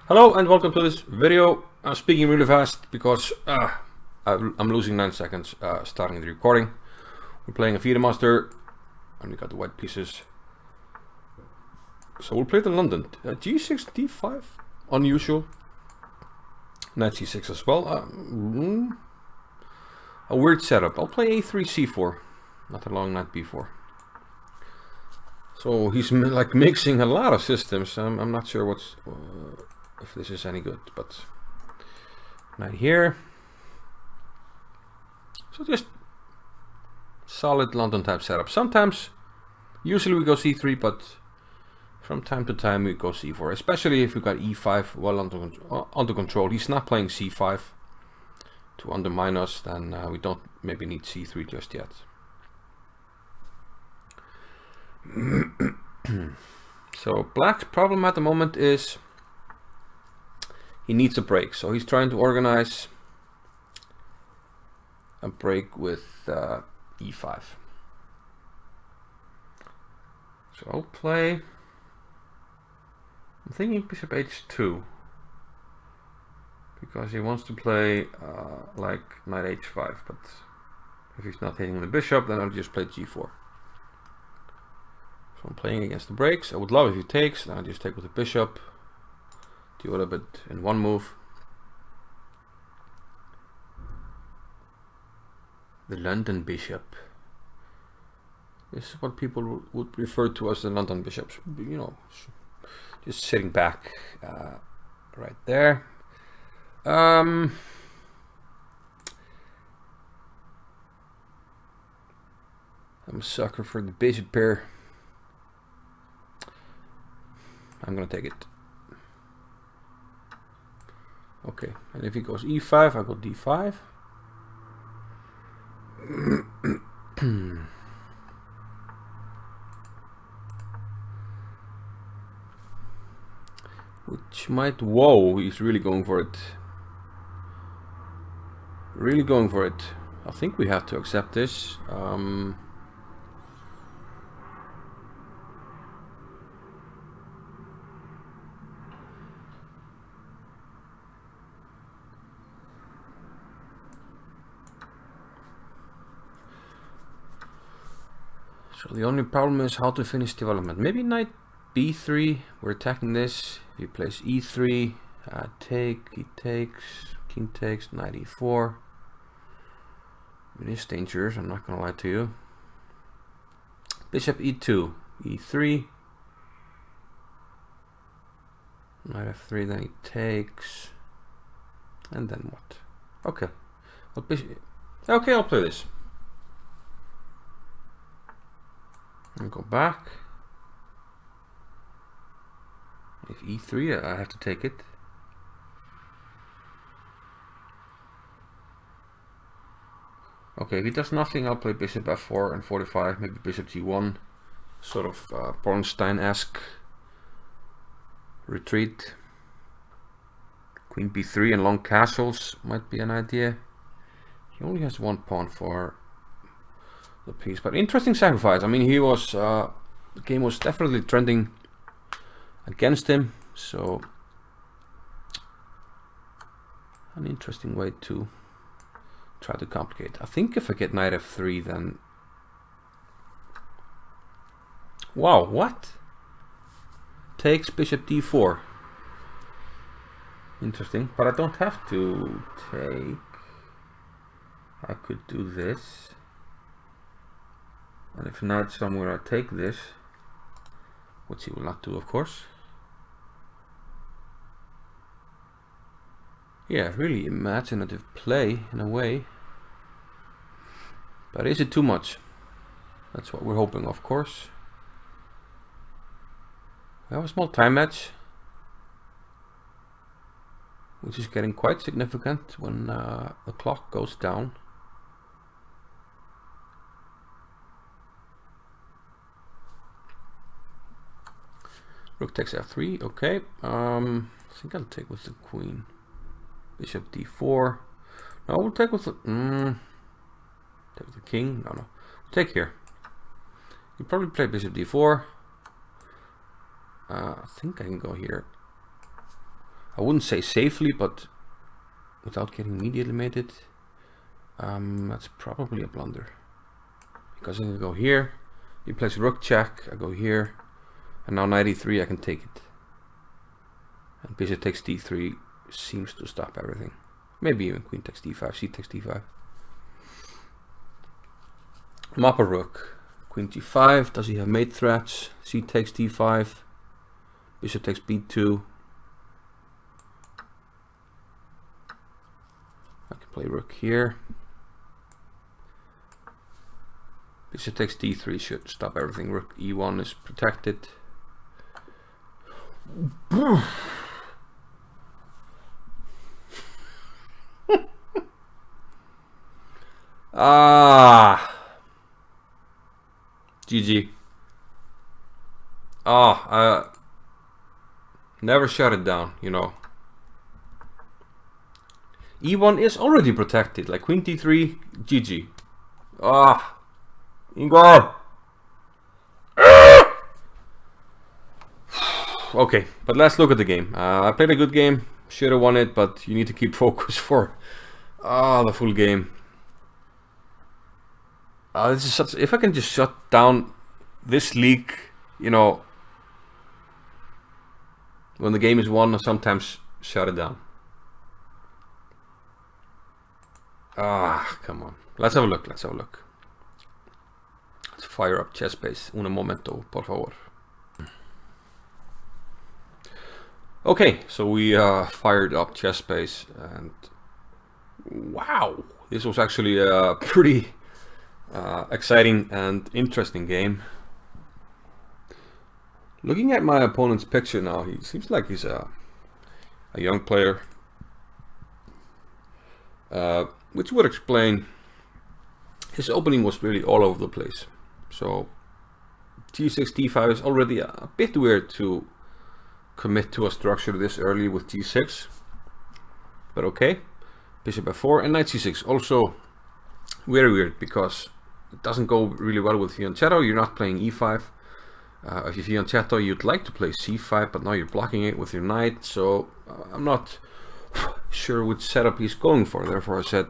Hello and welcome to this video. I'm speaking really fast because I'm losing 9 seconds starting the recording. We're playing a FIDE Master and we got the white pieces. So we'll play the London. G6, D5, unusual. Knight C6 as well. A weird setup. I'll play A3, C4. Not a long knight B4. So he's like mixing a lot of systems. I'm not sure what's if this is any good, but knight here. So just solid London type setup. Sometimes, usually we go C3, but from time to time we go C4, especially if we got E5 well under control. He's not playing C5 to undermine us, then we don't maybe need C3 just yet. So Black's problem at the moment is he needs a break, so he's trying to organize a break with E5. So I'll play, I'm thinking bishop H2 because he wants to play like knight H5, but if he's not hitting the bishop, then I'll just play G4. So I'm playing against the breaks. I would love if he takes, then I'll just take with the bishop. Do a little bit in one move. The London bishop. This is what people would refer to as the London bishops. You know, just sitting back right there. I'm a sucker for the bishop pair. I'm gonna take it. Okay, and if he goes E5, I go D5. Which might, whoa, he's really going for it. Really going for it. I think we have to accept this. So the only problem is how to finish development. Maybe knight B3, we're attacking this. If he plays E3, take, he takes, king takes, knight E4. It is dangerous, I'm not gonna lie to you. Bishop E2, E3. Knight F3, then he takes. And then what? Okay. Okay, I'll play this. And go back. If E3, I have to take it. Okay, if he does nothing, I'll play bishop F4 and 45, maybe bishop G1. Sort of Bornstein-esque retreat. Queen B3 and long castles might be an idea. He only has one pawn for the piece, but interesting sacrifice. I mean, he was the game was definitely trending against him, so an interesting way to try to complicate. I think if I get knight F3, then wow, what? Takes bishop D4. Interesting, but I don't have to take. I could do this. And if knight somewhere, I take this, which he will not do, of course. Yeah, really imaginative play in a way. But is it too much? That's what we're hoping, of course. We have a small time match, which is getting quite significant when the clock goes down. Rook takes F3, okay. I think I'll take with the queen. Bishop D4. No, we'll take with the take with the king. No, take here. You probably play bishop D4. I think I can go here. I wouldn't say safely, but without getting immediately mated, that's probably a blunder. Because I can go here, he plays rook check, I go here, and now knight e3 I can take it. And bishop takes d3 seems to stop everything. Maybe even queen takes d5, c takes d5. Map a rook. Queen g5, does he have mate threats? C takes d5, bishop takes b2. I can play rook here. Bishop takes d3 should stop everything. Rook e1 is protected. GG. Never shut it down, you know. E1 is already protected, like queen d3, GG. Ingo! Okay, but let's look at the game. I played a good game, should have won it, but you need to keep focus for the full game. This is such. If I can just shut down this leak, you know, when the game is won, I sometimes shut it down. Come on. Let's have a look. Let's fire up chess base. Un momento, por favor. Okay, so we fired up chess base, and wow, this was actually a pretty exciting and interesting game. Looking at my opponent's picture now, he seems like he's a young player, which would explain his opening was really all over the place. So g6, d5 is already a bit weird to commit to a structure this early with g6, but okay. Bishop f4 and knight c6 also very weird because it doesn't go really well with fianchetto. You're not playing e5. If you fianchetto, you'd like to play c5, but now you're blocking it with your knight, so I'm not sure which setup he's going for. Therefore I said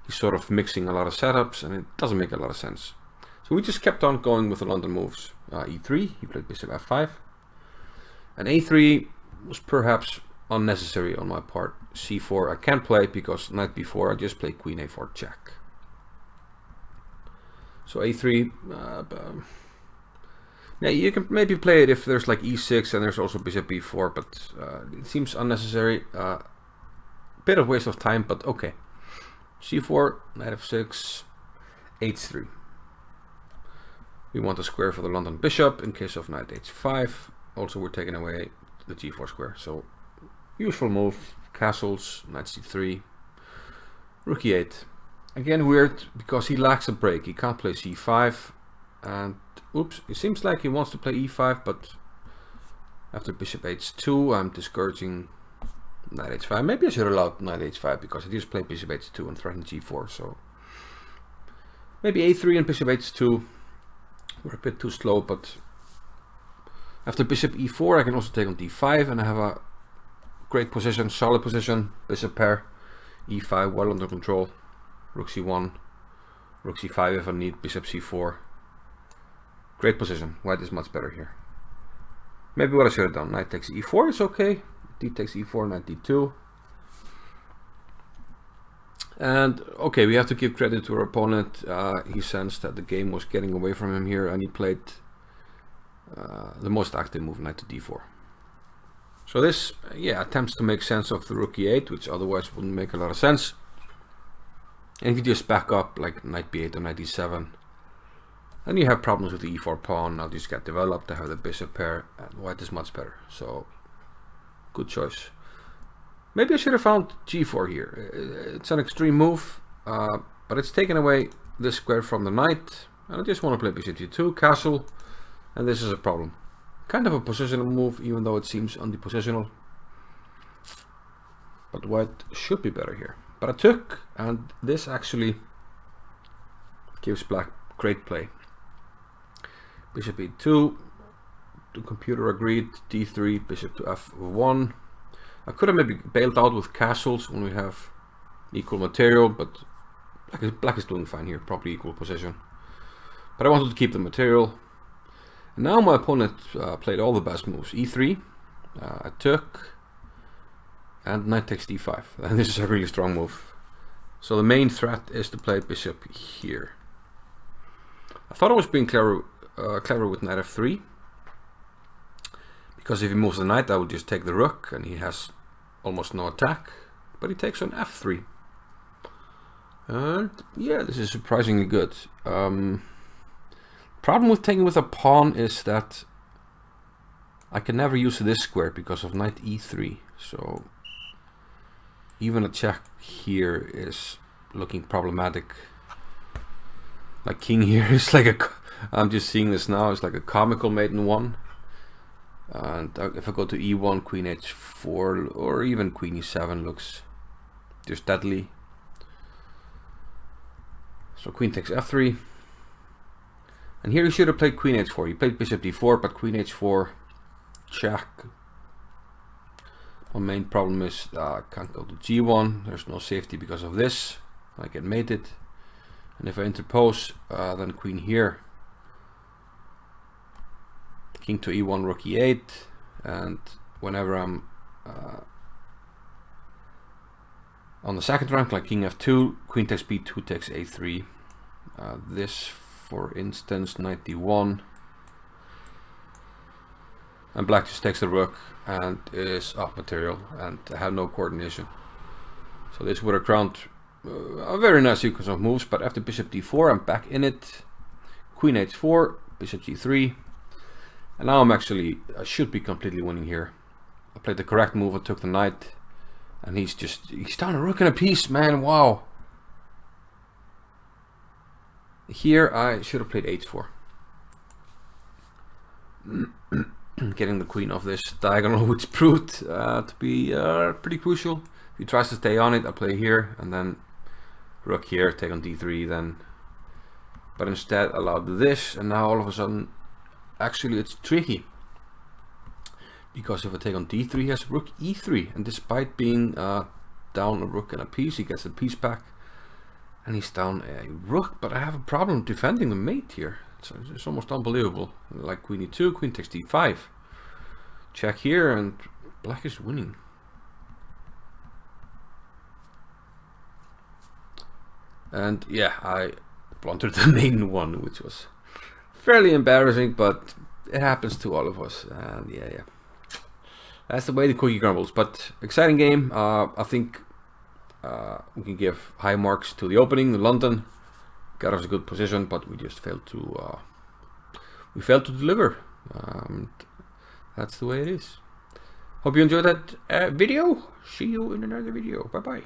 he's sort of mixing a lot of setups and it doesn't make a lot of sense. So we just kept on going with the London moves. e3, he played bishop f5, and a3 was perhaps unnecessary on my part. c4 I can't play because knight b4 I just play queen a4 check. So a3, yeah, you can maybe play it if there's like e6 and there's also bishop b4, but it seems unnecessary. Bit of waste of time, but okay. c4, knight f6, h3. We want a square for the London bishop in case of knight h5. Also, we're taking away the g4 square. So, useful move. Castles, knight c3, rook e8. Again, weird because he lacks a break. He can't play c5. And, oops, it seems like he wants to play e5, but after bishop h2, I'm discouraging knight h5. Maybe I should allow knight h5 because I just played bishop h2 and threatened g4. So, maybe a3 and bishop h2. We're a bit too slow, but after bishop e4 I can also take on d5 and I have a great position, solid position, bishop pair, e5 well under control, rook c1, rook c5 if I need, bishop c4. Great position. White is much better here. Maybe what I should have done, knight takes e4 is okay, d takes e4, knight d2. And okay, we have to give credit to our opponent. He sensed that the game was getting away from him here and he played the most active move, knight to d4. So this, yeah, attempts to make sense of the rook e8, which otherwise wouldn't make a lot of sense. And if you just back up like knight b8 or knight d7, then you have problems with the e4 pawn. Now these get developed. I have the bishop pair and white is much better. So good choice. Maybe I should have found g4 here. It's an extreme move, but it's taken away this square from the knight. And I just want to play bishop g2, castle, and this is a problem. Kind of a positional move, even though it seems anti-positional. But white should be better here. But I took, and this actually gives black great play. Bishop e2, the computer agreed, d3, bishop to f1. I could have maybe bailed out with castles when we have equal material, but black is doing fine here, probably equal position. But I wanted to keep the material. And now my opponent played all the best moves. E3, I took, and knight takes d5. And this is a really strong move. So the main threat is to play bishop here. I thought I was being clever with knight f3. Because if he moves the knight, I would just take the rook, and he has almost no attack. But he takes on f3. And yeah, this is surprisingly good. Problem with taking with a pawn is that I can never use this square because of knight e3. So even a check here is looking problematic. Like king here is like a... I'm just seeing this now. It's like a comical mate in one. And if I go to e1, queen h4, or even queen e7 looks just deadly. So queen takes f3. And here he should have played queen h4. He played bishop d4, but queen h4, check. My main problem is I can't go to g1. There's no safety because of this. I get mated. And if I interpose, then queen here. King to e1, rook e8, and whenever I'm on the second rank, like king f2, queen takes b2 takes a3. This, for instance, knight d1, and black just takes the rook and is off material, and I have no coordination. So this would have crowned a very nice sequence of moves, but after bishop d4, I'm back in it. Queen h4, bishop g3. And now I should be completely winning here. I played the correct move, I took the knight, and he's down a rook and a piece, man, wow. Here I should have played h4. Getting the queen off this diagonal, which proved to be pretty crucial. If he tries to stay on it, I play here, and then rook here, take on d3 then. But instead I allowed this, and now all of a sudden actually it's tricky, because if I take on d3 he has rook e3, and despite being down a rook and a piece, he gets the piece back and he's down a rook. But I have a problem defending the mate here. It's almost unbelievable. Like queen e2, queen takes d5, check here, and black is winning. And yeah, I blundered the main one, which was fairly embarrassing, but it happens to all of us. And yeah, that's the way the cookie crumbles. But exciting game. I think we can give high marks to the opening. London got us a good position, but we just failed to deliver. That's the way it is. Hope you enjoyed that video. See you in another video. Bye bye.